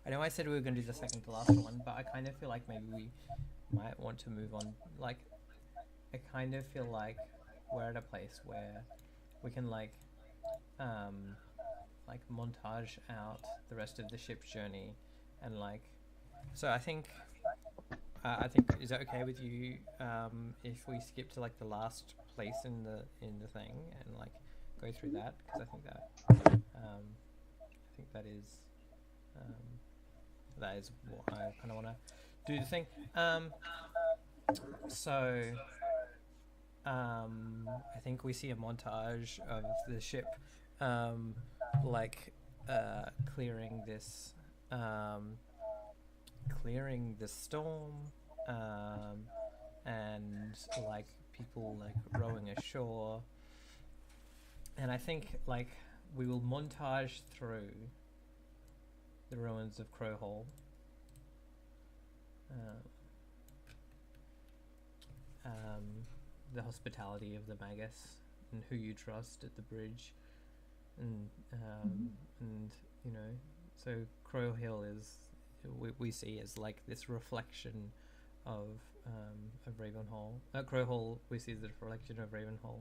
I know I said we were going to do the second to last one, but I kind of feel like maybe we might want to move on. Like, I kind of feel like we're at a place where we can um, montage out the rest of the ship's journey, and so I think is it okay with you if we skip to like the last place in the thing and like go through that, because I think that is what I kind of want to do the thing. So I think we see a montage of the ship um, like clearing the storm, and like people like rowing ashore, and I think like we will montage through the ruins of Crowhall. The hospitality of the Magus and who you trust at the bridge, and and you know, so Crowhill is we see as like this reflection of Ravenhall. Crowhall we see the reflection of Ravenhall,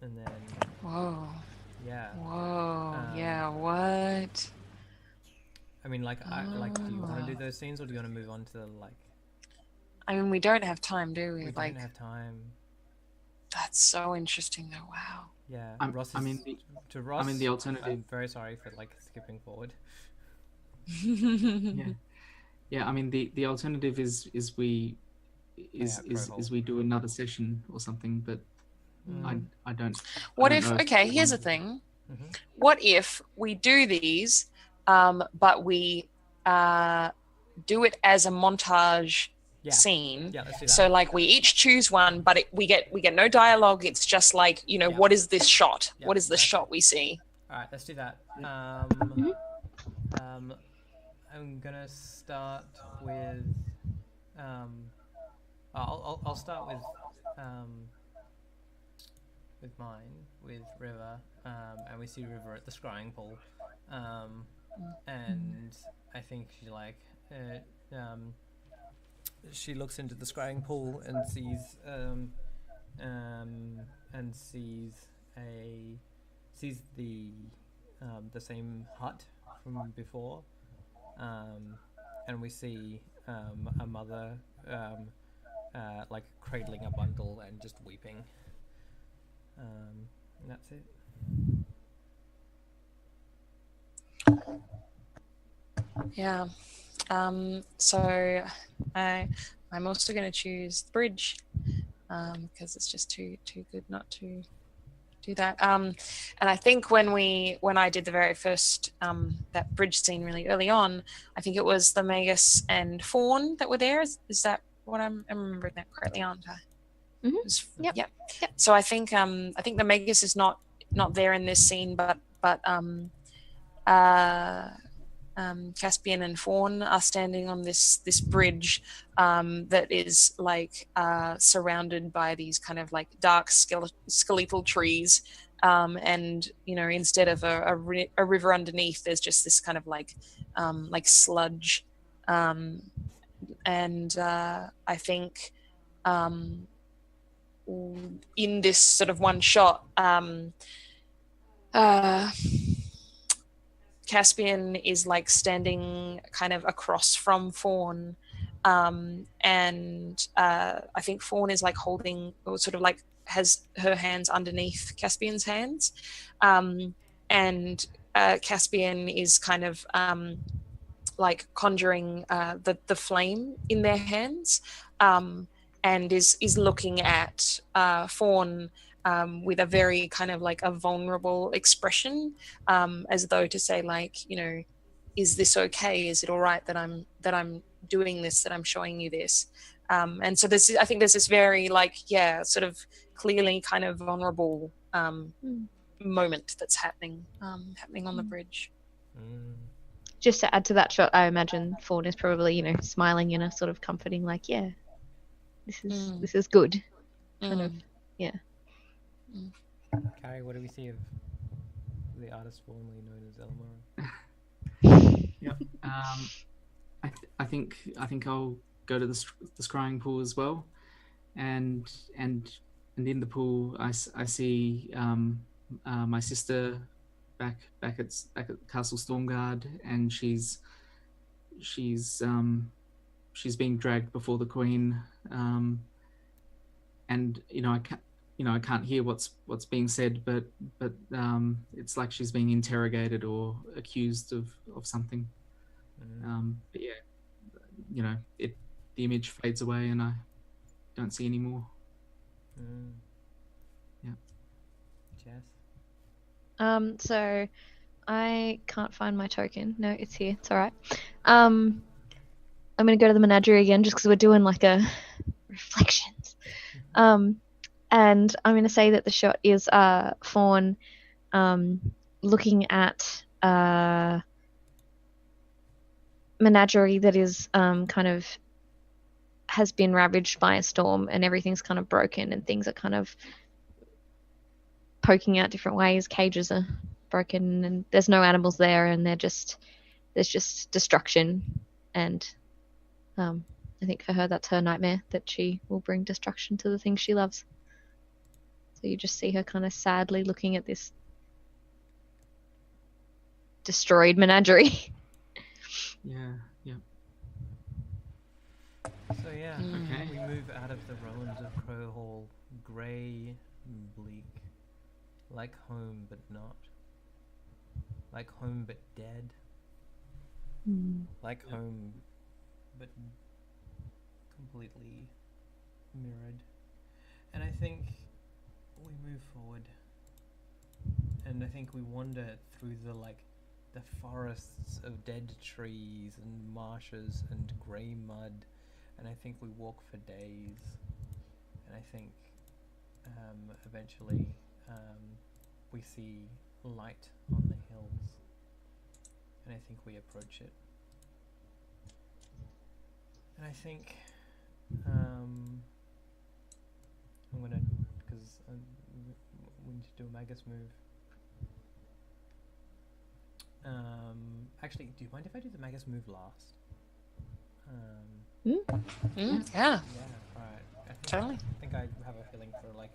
and then Whoa. yeah. Whoa. Yeah. What? I mean, like, do you want to do those scenes, or do you want to move on to like? I mean, we don't have time, do we? We Like, don't have time. that's so interesting, though. Wow. Yeah, I mean, the alternative. I'm very sorry for like skipping forward. Yeah. I mean, the alternative is we do another session or something, but I don't. What I if? don't know Okay, here's the thing. Mm-hmm. What if we do these, but we do it as a montage scene? Yeah, let's do that. So like we each choose one, but we get no dialogue. It's just like, you know, what is this shot? What is the shot we see? All right, let's do that. I'm gonna start with. I'll start with mine, with River, and we see River at the scrying pool, and I think she looks into the scrying pool and sees the same hut from before, and we see a mother like cradling a bundle and just weeping. And that's it. Yeah. So I'm also going to choose the bridge because it's just too good not to do that. And I think when I did the very first that bridge scene really early on, I think it was the Magus and Fawn that were there. Is that what I'm remembering that correctly, aren't I? Mm-hmm. Yep. So I think the Magus is not there in this scene, but Caspian and Fawn are standing on this bridge that is like surrounded by these kind of like dark skeletal trees, and you know, instead of a river underneath, there's just this kind of like sludge, and I think in this sort of one shot, Caspian is like standing kind of across from Fawn, and I think Fawn is like holding, or sort of like has her hands underneath Caspian's hands, and Caspian is kind of like conjuring the flame in their hands, and is looking at Fawn with a very kind of like a vulnerable expression, as though to say, like, you know, is this okay? Is it all right that I'm doing this, that I'm showing you this? And so I think there's this very like, sort of clearly kind of vulnerable moment that's happening on the bridge. Just to add to that shot, I imagine Fawn is probably, you know, smiling in a sort of comforting, like, this is good, kind of, Carrie, what do we see of the artist formerly known as Elmora? I think I'll go to the scrying pool as well, and in the pool I see my sister back at Castle Stormguard, and she's being dragged before the Queen, and I can't hear what's being said, but it's like she's being interrogated or accused of something. But yeah, the image fades away and I don't see any more. Yeah. Jess? So I can't find my token. No, it's here. It's all right. I'm going to go to the menagerie again just because we're doing like a reflections. And I'm going to say that the shot is Fawn looking at menagerie that is kind of has been ravaged by a storm, and everything's kind of broken and things are kind of poking out different ways. Cages are broken and there's no animals there, and there's just destruction. And I think for her that's her nightmare, that she will bring destruction to the things she loves. So you just see her kind of sadly looking at this destroyed menagerie. Yeah. So yeah, Okay. we move out of the ruins of Crow Hall, grey and bleak, like home but not, like home but dead, like home but completely mirrored. And I think we move forward, and I think we wander through the forests of dead trees and marshes and grey mud, and I think we walk for days, and I think eventually we see light on the hills, and I think we approach it, and I think I'm gonna, because we need to do a Magus move. Actually, do you mind if I do the Magus move last? Yeah. Yeah, alright. Totally. I think I have a feeling for like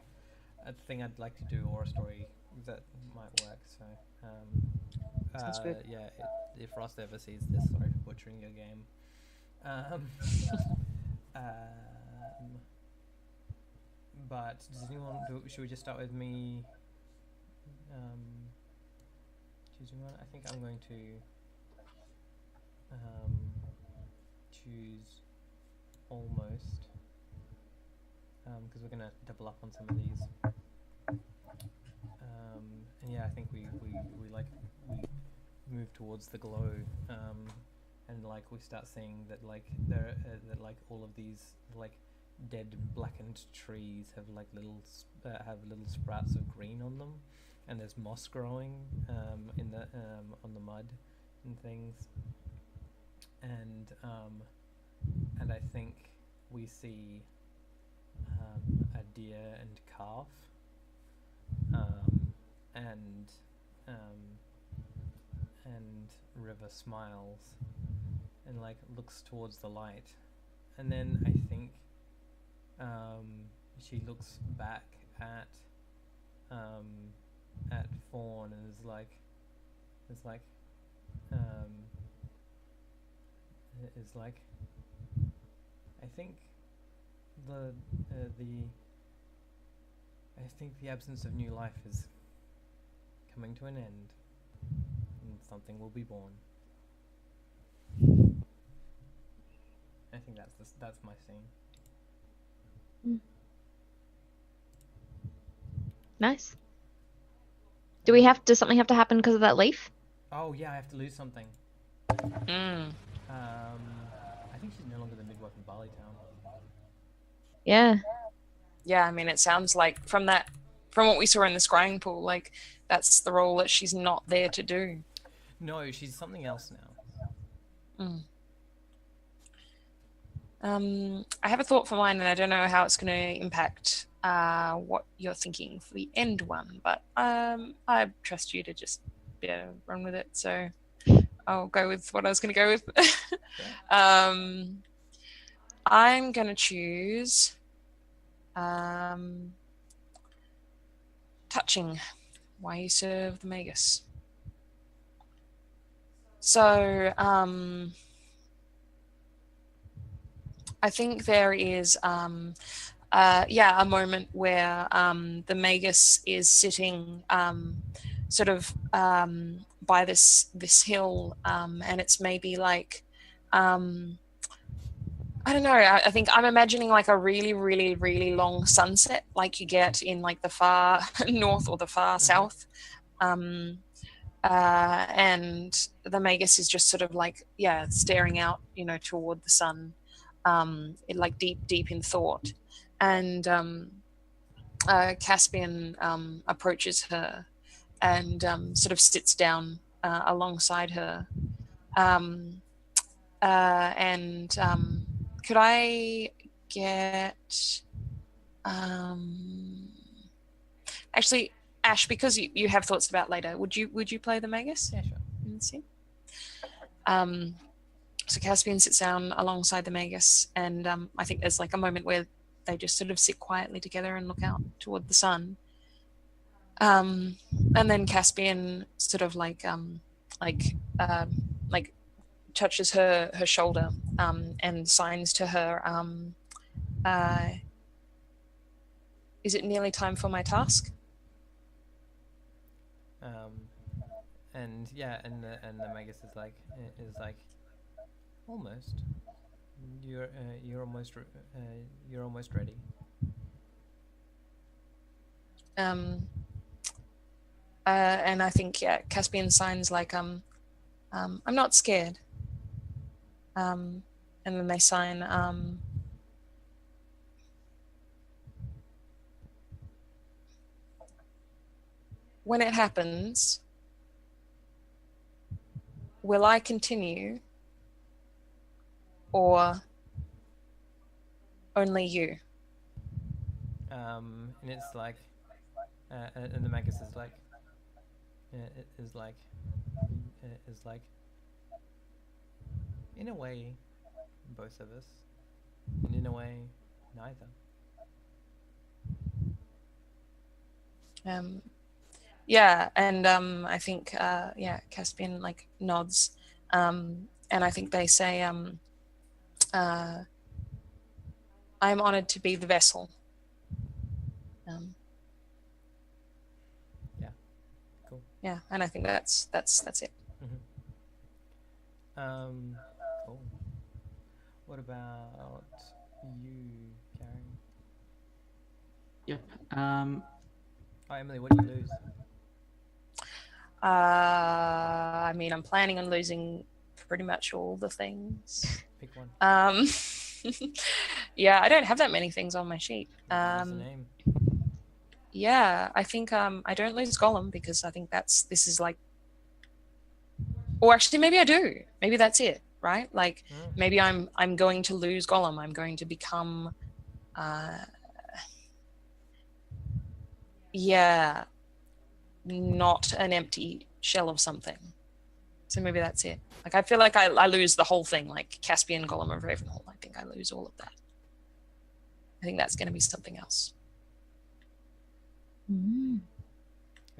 a thing I'd like to do, or a story that might work. So, Sounds good. yeah. If Ross ever sees this, sorry for butchering your game. But does anyone do? Should we just start with me? Choosing one. I think I'm going to choose almost, because we're gonna double up on some of these. And yeah, I think we move towards the glow, and like we start seeing that like there that like all of these like dead blackened trees have like little sprouts of green on them, and there's moss growing in the on the mud and things, and I think we see a deer and calf, and River smiles and like looks towards the light, and then I think she looks back at Fawn and is like I think the absence of new life is coming to an end, and something will be born. I think that's my scene. Nice. Does something have to happen because of that leaf? Oh yeah, I have to lose something. I think she's no longer the midwife in Barley Town. Yeah. Yeah, I mean, it sounds like from what we saw in the scrying pool, like that's the role that she's not there to do. No, she's something else now. I have a thought for mine, and I don't know how it's going to impact what you're thinking for the end one, but I trust you to just run with it. So I'll go with what I was going to go with. Sure. I'm going to choose touching. Why you serve the Magus. So I think there is a moment where the Magus is sitting sort of by this hill, and it's maybe like I don't know. I think I'm imagining like a really, really, really long sunset, like you get in like the far north or the far south. And the Magus is just sort of like, staring out, toward the sun, like deep in thought. And Caspian approaches her and sort of sits down alongside her. Could I get actually, Ash, because you have thoughts about later, would you play the Magus? Yeah, sure. In the scene? So Caspian sits down alongside the Magus, and I think there's like a moment where they just sort of sit quietly together and look out toward the sun. And then Caspian sort of like touches her shoulder and signs to her, is it nearly time for my task? And the Magus is like almost. You're almost ready. And I think Caspian signs like I'm not scared. And then they sign when it happens, will I continue or only you? And it's like and the Magus is like in a way both of us, and in a way neither. And I think Caspian like nods, and I think they say I'm honored to be the vessel. Yeah, cool. Yeah, and I think that's it. Cool. What about you, Karen? Yep. Oh, Emily, what do you lose? I mean, I'm planning on losing pretty much all the things. Pick one. Yeah, I don't have that many things on my sheet. What's the name? Yeah, I think I don't lose Gollum because I think this is like, or actually maybe I do. Maybe that's it, right? Like maybe I'm going to lose Gollum. I'm going to become, not an empty shell of something. So maybe that's it. Like I feel like I lose the whole thing, like Caspian, Gollum of Ravenhall. I think I lose all of that. I think that's going to be something else. I mean,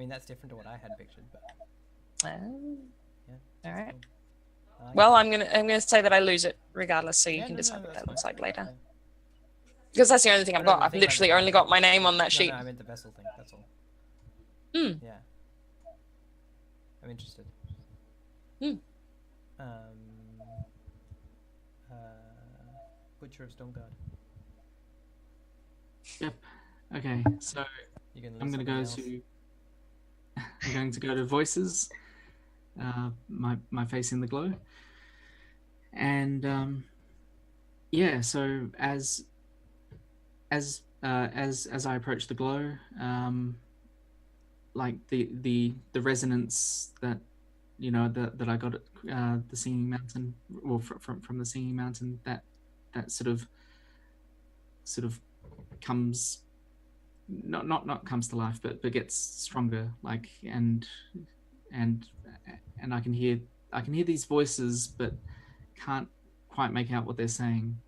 that's different to what I had pictured, but Yeah. All right. cool. Well, I'm gonna say that I lose it regardless, so you can decide what that looks like later. Because that's the only thing I've got. I've literally only got my name on that sheet. No, I meant the vessel thing. That's all. Yeah. I'm interested. Butcher of Stormguard. Yep. Okay. So I'm going to go to. I'm going to go to voices. My face in the glow. And so as I approach the glow, like the resonance that that I got at the Singing Mountain, or from the Singing Mountain, that sort of comes not comes to life, but gets stronger, like and I can hear I can hear these voices, but can't quite make out what they're saying.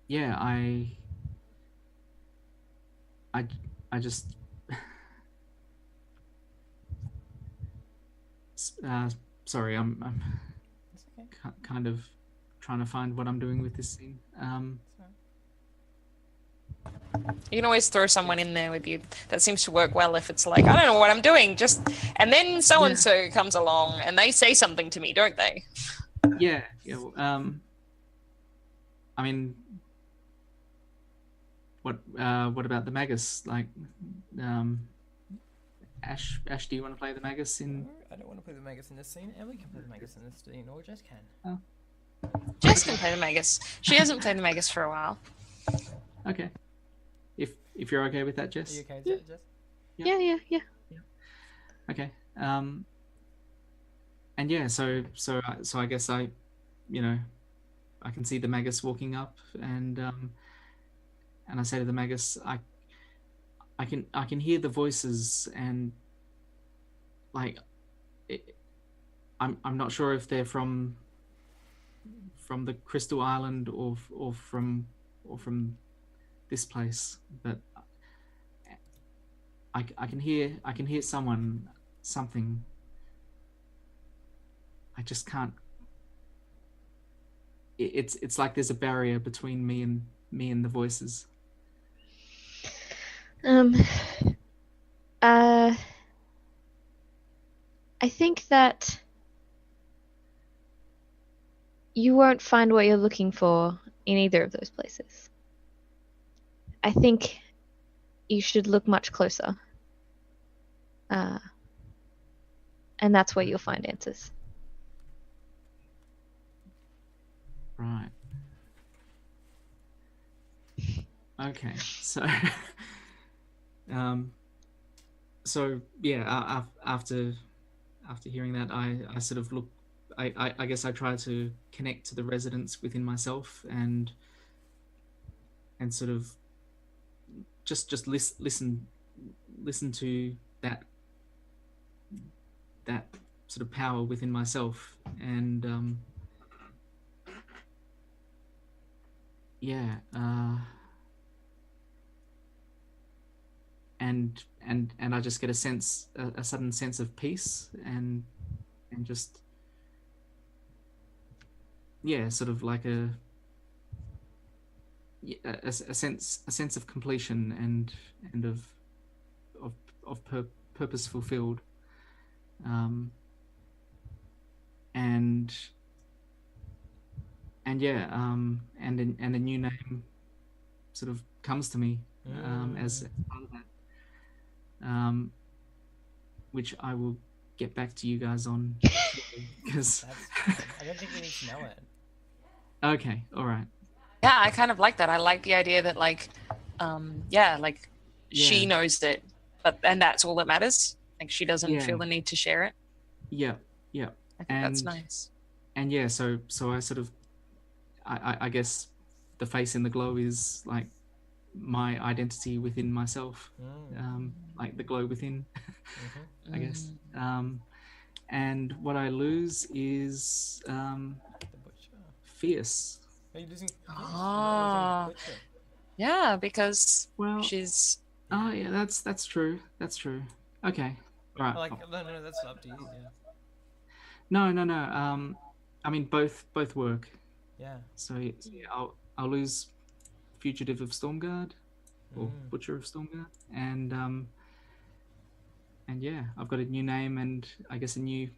Yeah, I just sorry, I'm It's okay. kind of trying to find what I'm doing with this scene. It's alright. You can always throw someone in there with you. That seems to work well if it's like, I don't know what I'm doing, just, and then so and so comes along and they say something to me, don't they? Yeah. Well, I mean, what about the Magus? Like, Ash, do you want to play the Magus in? No, I don't want to play the Magus in this scene. Ellie can play the Magus in this scene, or Jess can. Jess can play the Magus. She hasn't played the Magus for a while. Okay. If you're okay with that, Jess. Are you okay, Jess? Yeah. Okay. And yeah, so I guess I can see the Magus walking up, and I say to the Magus, I can hear the voices, and like I'm not sure if they're from the Crystal Island or from this place, but I can hear something. I just can't. It's like there's a barrier between me and the voices. I think that you won't find what you're looking for in either of those places. I think you should look much closer. And that's where you'll find answers. Right. Okay. So yeah, after hearing that, I sort of look. I guess I try to connect to the residents within myself and sort of just listen to that sort of power within myself, and and I just get a sudden sense of peace, and just sort of like a sense of completion and of purpose fulfilled, and a new name sort of comes to me as part of that, which I will get back to you guys on, because I don't think we need to know it. Okay, all right. Yeah, I kind of like that. I like the idea that she knows it, and that's all that matters. Like she doesn't feel the need to share it. Yeah. I think that's nice. And so I sort of, I guess the face in the glow is like my identity within myself, like the glow within, I guess. And what I lose is The butcher. fierce. Are you losing? Ah. Yeah, because she's. Oh yeah, that's true. Okay, all right. No, that's up to you. Yeah. No. I mean both work. Yeah. So I'll lose Fugitive of Stormguard, or Butcher of Stormguard, and yeah, I've got a new name and I guess a new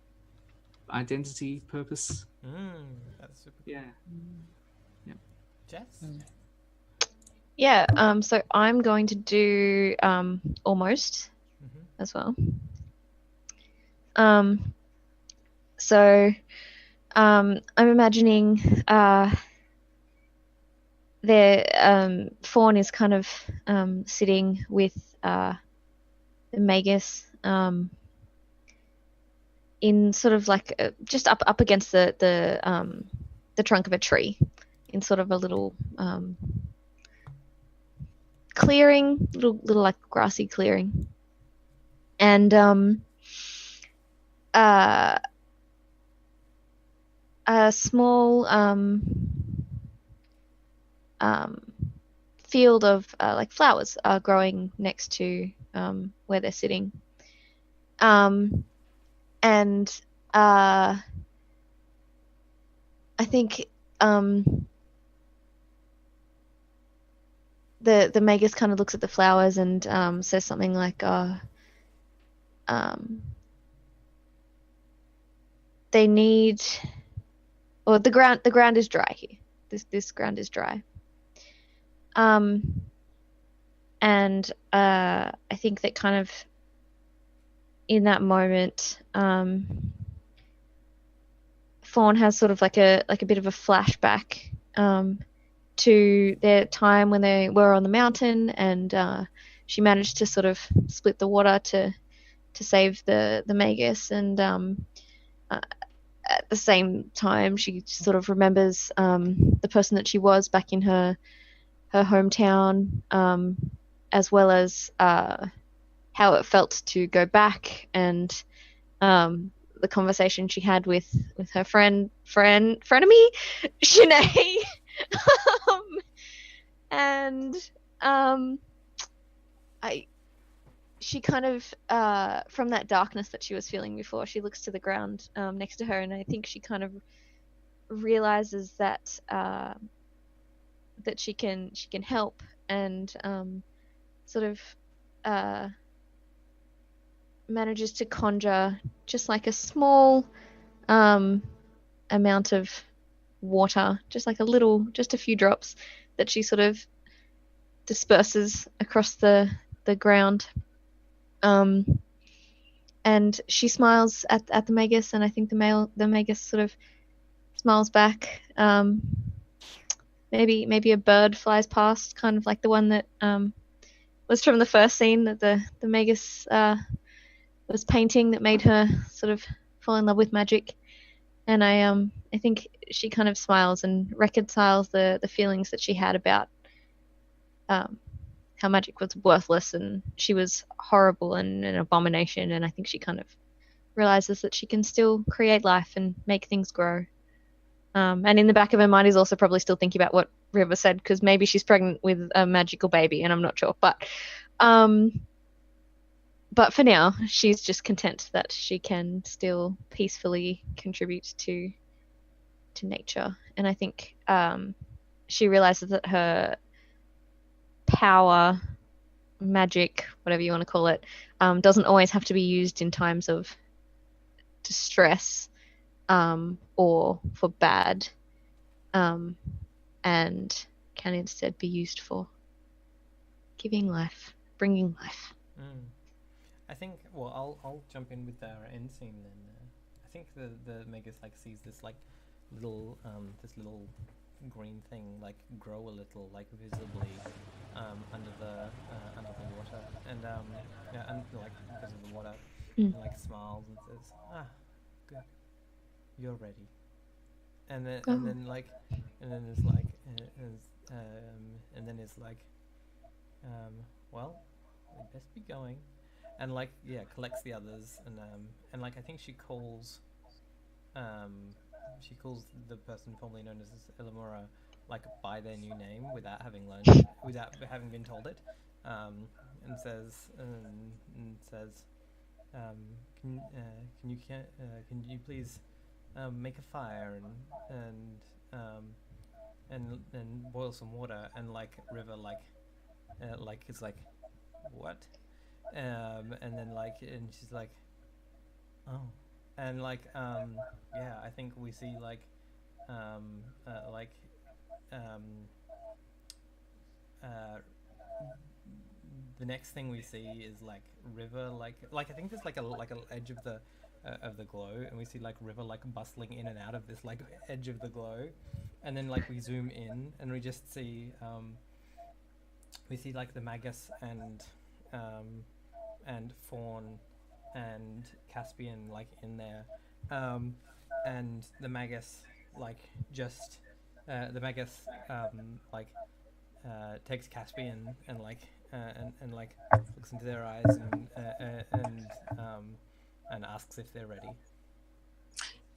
identity, purpose. That's super. Yeah. Jess. Yeah. So I'm going to do almost as well. So I'm imagining Fawn is kind of sitting with the Magus in sort of like just up against the trunk of a tree, in sort of a little clearing, little like grassy clearing, and a small field of like flowers are growing next to where they're sitting, and I think the Magus kind of looks at the flowers and says something like, they need, or the ground is dry here. This ground is dry. And I think that kind of in that moment, Fawn has sort of like a bit of a flashback to their time when they were on the mountain, and she managed to sort of split the water to save the Magus, and at the same time she sort of remembers the person that she was back in her hometown, as well as how it felt to go back, and the conversation she had with her frenemy Shanae. And she kind of from that darkness that she was feeling before, she looks to the ground next to her, and I think she kind of realizes that that she can help, and sort of manages to conjure just like a small amount of water, just like just a few drops that she sort of disperses across the ground, and she smiles at the Magus, and I think the Magus sort of smiles back. Maybe a bird flies past, kind of like the one that was from the first scene that the Magus was painting, that made her sort of fall in love with magic. And I think she kind of smiles and reconciles the feelings that she had about how magic was worthless and she was horrible and an abomination. And I think she kind of realizes that she can still create life and make things grow. And in the back of her mind is also probably still thinking about what River said, because maybe she's pregnant with a magical baby, and I'm not sure. But for now, she's just content that she can still peacefully contribute to nature. And I think she realizes that her power, magic, whatever you want to call it, doesn't always have to be used in times of distress or for bad, and can instead be used for giving life, bringing life. I think, well, I'll jump in with our end scene then. I think the Magus like sees this like little this little green thing like grow a little like visibly under the water, and and like because of the water, and, like smiles and says, good, you're ready. And then and then it's like well, we'd best be going. And like collects the others, and like I think she calls the person formerly known as Elamura like by their new name without having been told it, and says can you please make a fire and boil some water, and like River is like what? And then and she's like, oh, and I think we see the next thing we see is like River I think there's like a edge of the glow, and we see like River like bustling in and out of this like edge of the glow, and then like we zoom in and we just see like the Magus and Fawn and Caspian like in there, and the Magus takes Caspian and like and like looks into their eyes and asks if they're ready.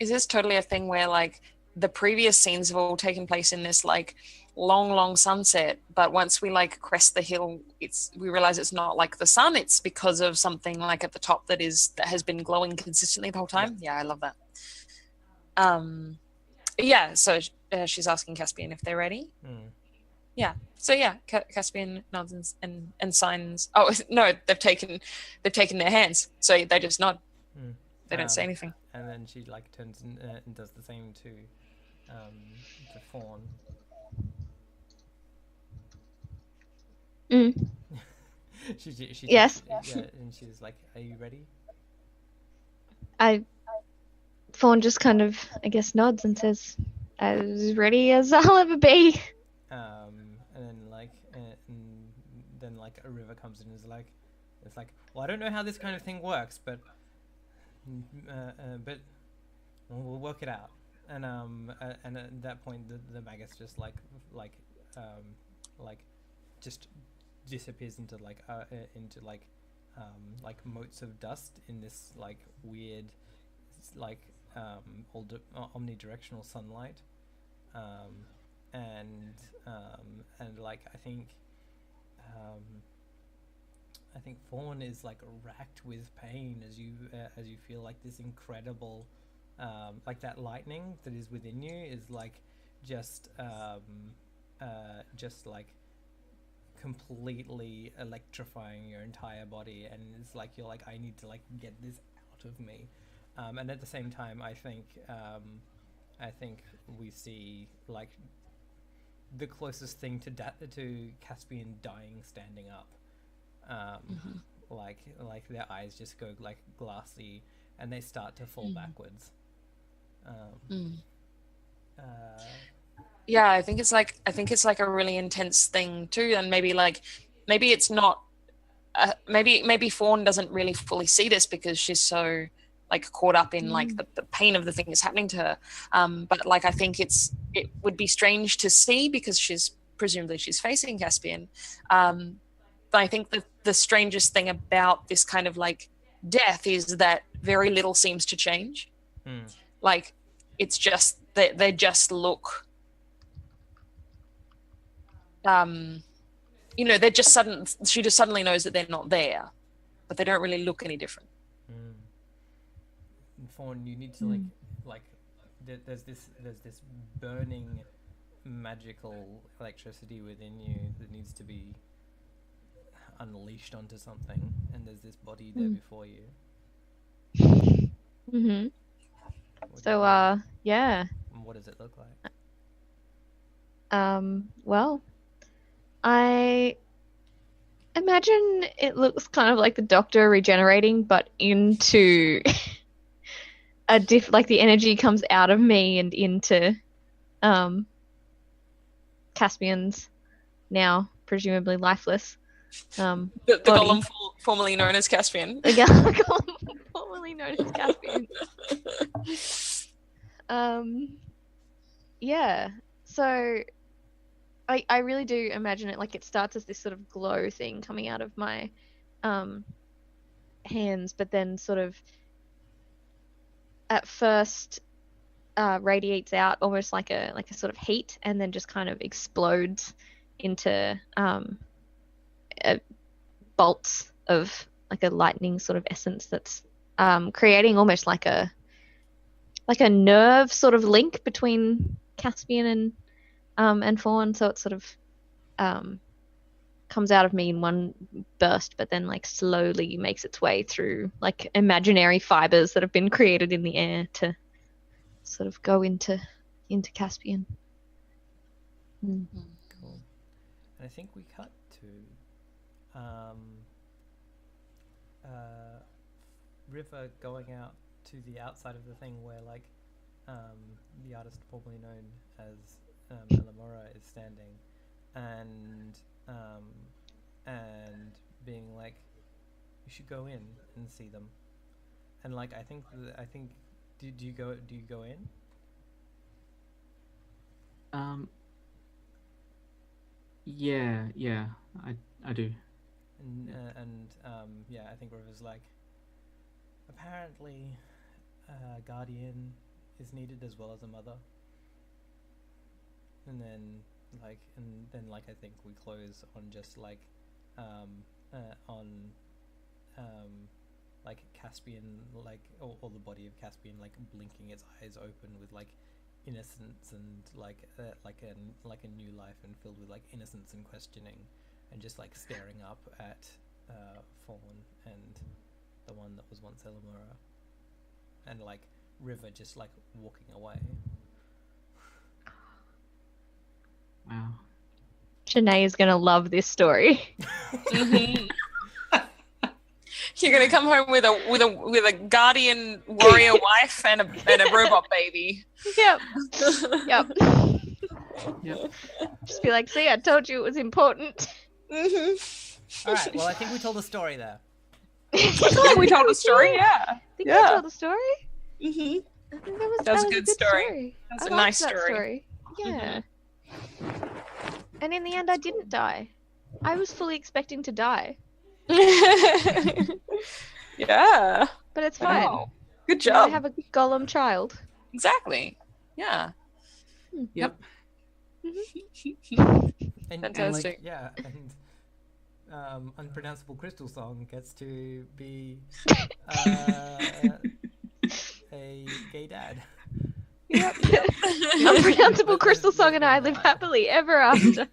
Is this totally a thing where like the previous scenes have all taken place in this like long sunset, but once we like crest the hill, we realize it's not like the sun, it's because of something like at the top that has been glowing consistently the whole time? Yeah, I love that. Yeah, so she's asking Caspian if they're ready. Yeah, so yeah, Caspian nods and signs. Oh no, they've taken their hands, so they just nod. They don't say anything. And then she like turns and does the same to Fawn. she Yes. Yeah, and she's like, "Are you ready?" Fawn just kind of, I guess, nods and says, "As ready as I'll ever be." And then a river comes in and is like, it's like, well, I don't know how this kind of thing works, but we'll work it out. And at that point, the Magus just just disappears into motes of dust in this like weird omnidirectional sunlight, and I think Fawn is like racked with pain as you feel like this incredible that lightning that is within you is like just completely electrifying your entire body, and it's like you're like, I need to like get this out of me, and at the same time I think we see like the closest thing to Caspian dying standing up. Like their eyes just go like glassy and they start to fall backwards. Yeah, I think it's like a really intense thing too, and maybe it's not. Maybe Fawn doesn't really fully see this because she's so like caught up in like the pain of the thing that's happening to her. But like I think it would be strange to see because she's facing Caspian. But I think the strangest thing about this kind of like death is that very little seems to change. Like it's just they just look. They're just she just suddenly knows that they're not there, but they don't really look any different. And Fawn, you need to there's this burning magical electricity within you that needs to be unleashed onto something, and there's this body there before you. So yeah. What does it look like? Well, I imagine it looks kind of like the Doctor regenerating, but into like the energy comes out of me and into Caspian's now presumably lifeless the golem formerly known as Caspian. The golem formerly known as Caspian. Yeah. So I really do imagine it like it starts as this sort of glow thing coming out of my hands, but then sort of at first radiates out almost like a sort of heat, and then just kind of explodes into bolts of like a lightning sort of essence that's creating almost like a nerve sort of link between Caspian and Fawn. So it sort of comes out of me in one burst, but then like slowly makes its way through like imaginary fibers that have been created in the air to sort of go into Caspian. Cool. And I think we cut to River going out to the outside of the thing where like the artist formerly known as Elamora is standing, and being like, you should go in and see them. And like I think do you go in? Yeah, yeah, I do. And yeah, I think River's like, apparently, guardian is needed as well as a mother. And then I think we close on just like, on, um, like Caspian, like or the body of Caspian, like blinking its eyes open with like innocence and like a new life and filled with like innocence and questioning, and just like staring up at Fawn and the one that was once Elamura, and like River just like walking away. Wow. Janae is gonna love this story. Mhm. You're gonna come home with a guardian warrior wife and a robot baby. Yep. Yep. Yep. Just be like, see, I told you it was important. All right. Well, I think we told the story there. We told the story, yeah. I think Yeah. we told the story. Mm-hmm. I think that was That was a a good good story. That was I a liked nice that story. Yeah. And in the end, I didn't die. I was fully expecting to die, Yeah. but it's fine. Wow. Good Now I job. have a golem child. Exactly. Yeah. Yep. And Fantastic. yeah, and unpronounceable crystal song gets to be a gay dad. Unpronounceable crystal song and I live happily ever after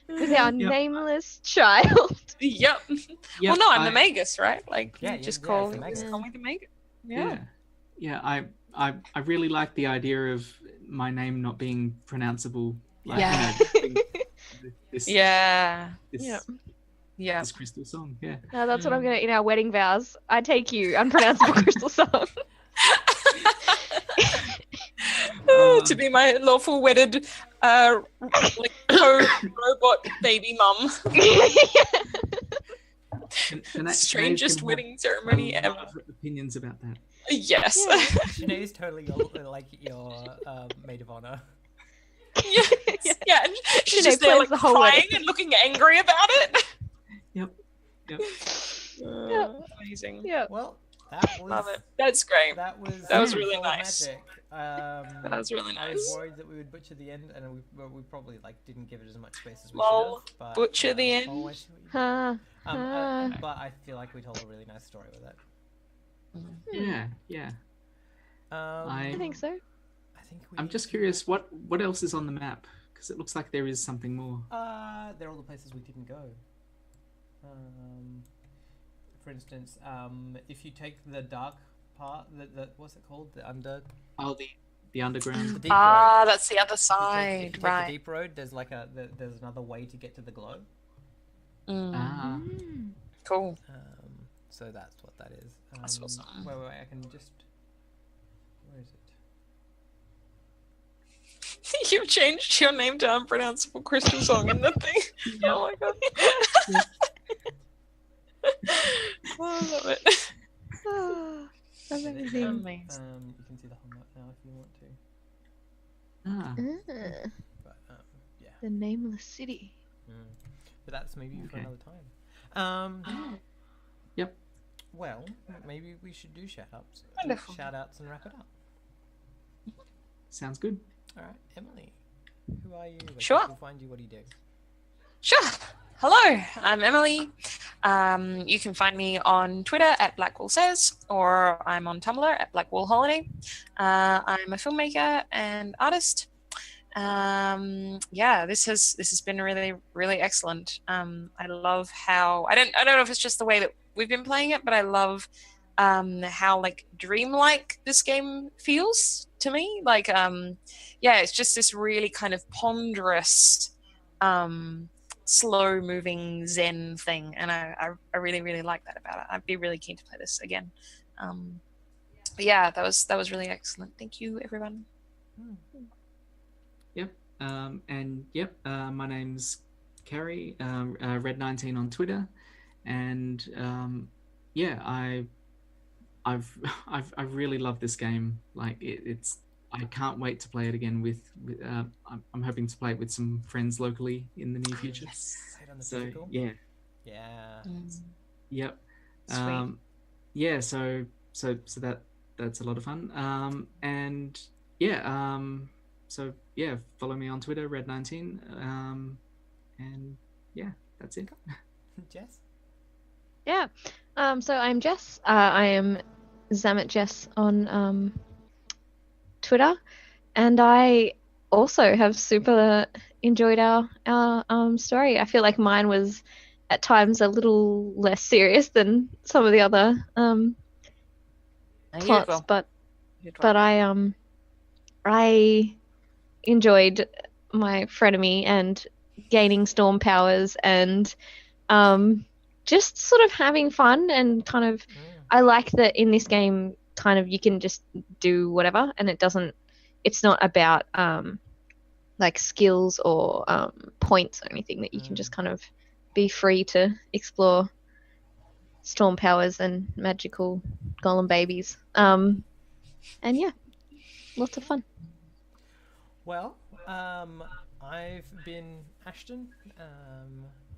with our Yep. nameless child. Yep. Yep, Well, no, I'm the Magus, right? Like, Yeah, you just yeah, call, it's the Magus. call me the Magus. Yeah. Yeah, I really like the idea of my name not being pronounceable. Like, Yeah. this, Yeah. this, Yep. Yeah. this crystal song. Yeah. No, that's what I'm gonna in our wedding vows. I take you, unpronounceable crystal song. To be my lawful wedded like robot baby mum. And that Strangest can have wedding ceremony a lot ever. of opinions about that. Yes. Yeah. Sinead is totally like your maid of honor. Yeah. And she's Sinead just there plans like the whole crying wedding. and looking angry about it. Yep. Amazing. Yeah. Well, that was Love it. That's great. that was That was really full nice. magic. That was really I was nice. worried that we would butcher the end, and we probably like didn't give it as much space as we Lol. should have. But, Butcher the end. Oh, I see what you did. Huh. But I feel like we told a really nice story with it. Yeah. Yeah. I think so. I think I'm just curious, what else is on the map? Because it looks like there is something more. They're all the places we didn't go. For instance, if you take the dark part, the what's it called? The Oh, the underground. deep road. Ah, that's the other If you side, take right? the deep road, there's like there's another way to get to the glow. Ah. Cool. So that's what that is. That's awesome. Wait, I can just. Where is it? You've changed your name to unpronounceable crystal song in the thing. Oh my god. Oh, I love it. Amazing. Amazing. You can see the whole map now if you want to. Ah. But yeah. The nameless city. But that's maybe for Okay. another time. Yep. Well, maybe we should do shout outs. Wonderful. Shout outs and wrap it up. Sounds good. All right, Emily. Who are you? Where can Sure. people find you? What do you do? Sure. Hello, I'm Emily. You can find me on Twitter at BlackWallSays, or I'm on Tumblr at BlackWallHoliday. I'm a filmmaker and artist. Yeah, this has been really excellent. I love how I don't know if it's just the way that we've been playing it, but I love how like dreamlike this game feels to me. Like yeah, it's just this really kind of ponderous slow moving zen thing, and I really like that about it. I'd be really keen to play this again. But yeah, that was really excellent. Thank you, everyone. Yep. And yep, my name's Carrie, Red19 on Twitter, and yeah, I've really loved this game. Like it's I can't wait to play it again with I'm hoping to play it with some friends locally in the near future. Yes. Played on the So physical. yeah, Yeah. yep. Sweet. Yeah, so that's a lot of fun. And yeah, so yeah, follow me on Twitter, Red19. And yeah, that's it. Jess. Yeah. So I'm Jess. I am Zamet Jess on Twitter, and I also have super enjoyed our story. I feel like mine was at times a little less serious than some of the other plots, but I enjoyed my frenemy and gaining storm powers and just sort of having fun and kind of I like that in this game kind of you can just do whatever and it's not about like skills or points or anything, that you can just kind of be free to explore storm powers and magical golem babies. And yeah, lots of fun. Well, I've been Ashton.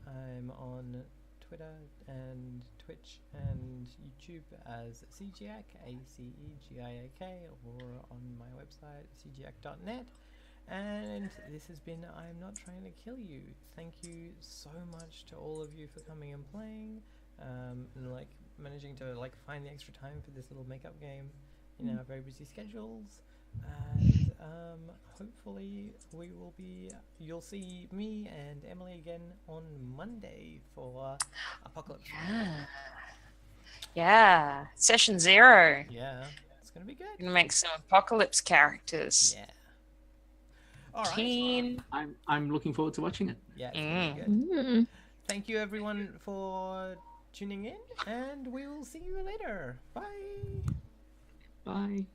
I'm on Twitter and Twitch and YouTube as CGIAK, ACEGIAK, or on my website, cgiak.net. And this has been I'm Not Trying to Kill You. Thank you so much to all of you for coming and playing, and like managing to like find the extra time for this little makeup game in our very busy schedules. And hopefully you'll see me and Emily again on Monday for Apocalypse. Yeah. Session 0. Yeah, it's gonna be good. Gonna make some Apocalypse characters. Yeah. All right. Keen. I'm looking forward to watching it. Yeah, it's gonna be good. Mm. Thank you everyone for tuning in, and we will see you later. Bye. Bye.